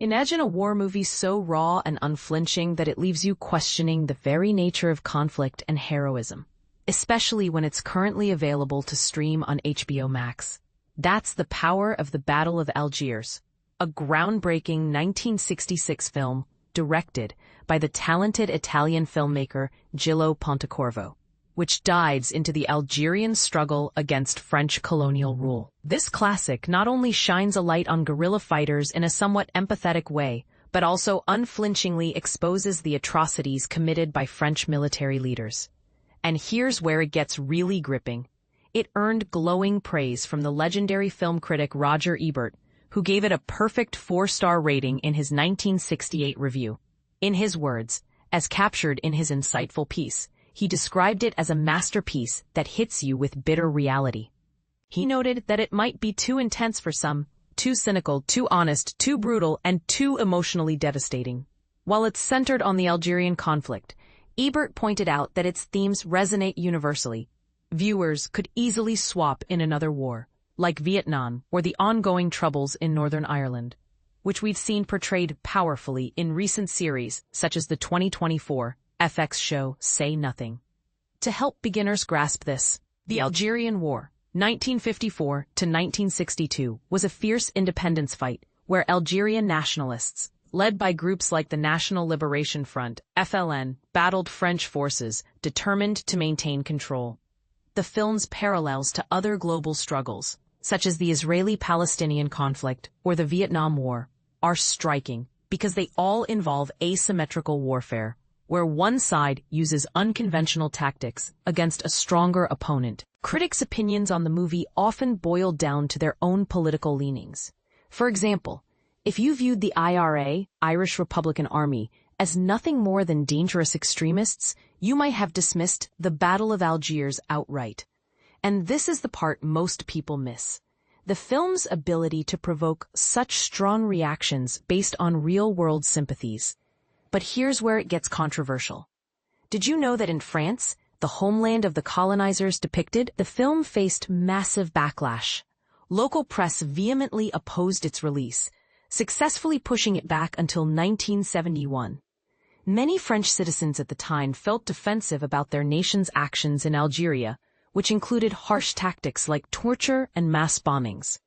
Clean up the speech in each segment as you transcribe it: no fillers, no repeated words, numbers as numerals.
Imagine a war movie so raw and unflinching that it leaves you questioning the very nature of conflict and heroism, especially when it's currently available to stream on HBO Max. That's the power of the Battle of Algiers, a groundbreaking 1966 film directed by the talented Italian filmmaker Gillo Pontecorvo, which dives into the Algerian struggle against French colonial rule. This classic not only shines a light on guerrilla fighters in a somewhat empathetic way, but also unflinchingly exposes the atrocities committed by French military leaders. And here's where it gets really gripping. It earned glowing praise from the legendary film critic Roger Ebert, who gave it a perfect 4-star rating in his 1968 review. In his words, as captured in his insightful piece, he described it as a masterpiece that hits you with bitter reality. He noted that it might be too intense for some, too cynical, too honest, too brutal, and too emotionally devastating. While it's centered on the Algerian conflict, Ebert pointed out that its themes resonate universally. Viewers could easily swap in another war, like Vietnam or the ongoing troubles in Northern Ireland, which we've seen portrayed powerfully in recent series such as the 2024 FX show Say Nothing. To help beginners grasp this, the Algerian War, 1954 to 1962, was a fierce independence fight where Algerian nationalists, led by groups like the National Liberation Front, FLN, battled French forces determined to maintain control. The film's parallels to other global struggles, such as the Israeli-Palestinian conflict or the Vietnam War, are striking because they all involve asymmetrical warfare, where one side uses unconventional tactics against a stronger opponent. Critics' opinions on the movie often boil down to their own political leanings. For example, if you viewed the IRA, Irish Republican Army, as nothing more than dangerous extremists, you might have dismissed the Battle of Algiers outright. And this is the part most people miss. The film's ability to provoke such strong reactions based on real-world sympathies. But here's where it gets controversial. Did you know that in France, the homeland of the colonizers depicted, the film faced massive backlash? Local press vehemently opposed its release, successfully pushing it back until 1971. Many French citizens at the time felt defensive about their nation's actions in Algeria, which included harsh tactics like torture and mass bombings.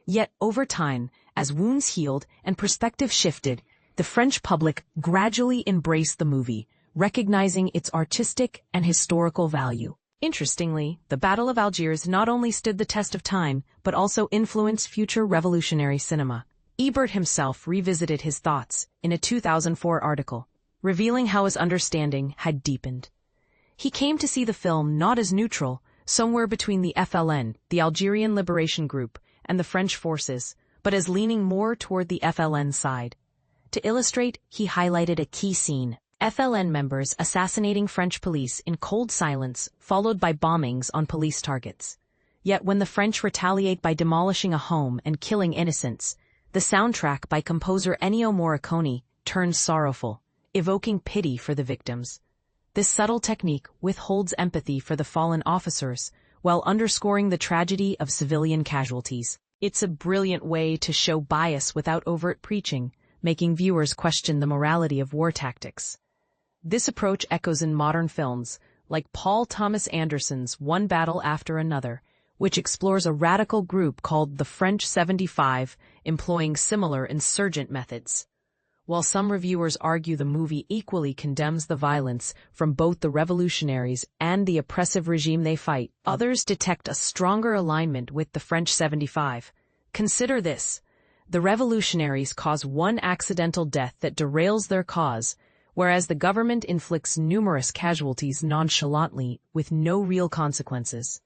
Yet over time, as wounds healed and perspective shifted, the French public gradually embraced the movie, recognizing its artistic and historical value. Interestingly, the Battle of Algiers not only stood the test of time, but also influenced future revolutionary cinema. Ebert himself revisited his thoughts in a 2004 article, revealing how his understanding had deepened. He came to see the film not as neutral, somewhere between the FLN, the Algerian Liberation Group, and the French forces, but as leaning more toward the FLN side. To illustrate, he highlighted a key scene: FLN members assassinating French police in cold silence, followed by bombings on police targets. Yet when the French retaliate by demolishing a home and killing innocents, the soundtrack by composer Ennio Morricone turns sorrowful, evoking pity for the victims. This subtle technique withholds empathy for the fallen officers, while underscoring the tragedy of civilian casualties. It's a brilliant way to show bias without overt preaching, making viewers question the morality of war tactics. This approach echoes in modern films, like Paul Thomas Anderson's One Battle After Another, which explores a radical group called the French 75, employing similar insurgent methods. While some reviewers argue the movie equally condemns the violence from both the revolutionaries and the oppressive regime they fight, others detect a stronger alignment with the French 75. Consider this. The revolutionaries cause one accidental death that derails their cause, whereas the government inflicts numerous casualties nonchalantly with no real consequences.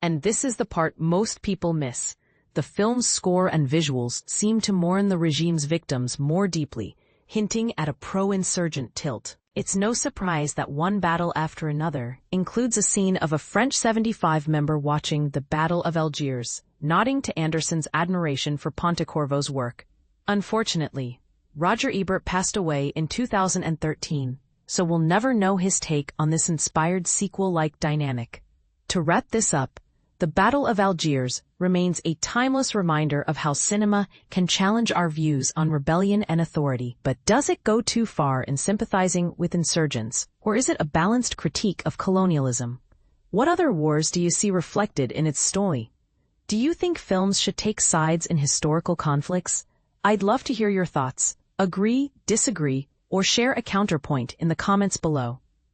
And this is the part most people miss. The film's score and visuals seem to mourn the regime's victims more deeply, hinting at a pro-insurgent tilt. It's no surprise that One Battle After Another includes a scene of a French 75 member watching the Battle of Algiers, nodding to Anderson's admiration for Pontecorvo's work. Unfortunately, Roger Ebert passed away in 2013, so we'll never know his take on this inspired sequel-like dynamic. To wrap this up, The Battle of Algiers remains a timeless reminder of how cinema can challenge our views on rebellion and authority. But does it go too far in sympathizing with insurgents, or is it a balanced critique of colonialism? What other wars do you see reflected in its story? Do you think films should take sides in historical conflicts? I'd love to hear your thoughts. Agree, disagree, or share a counterpoint in the comments below.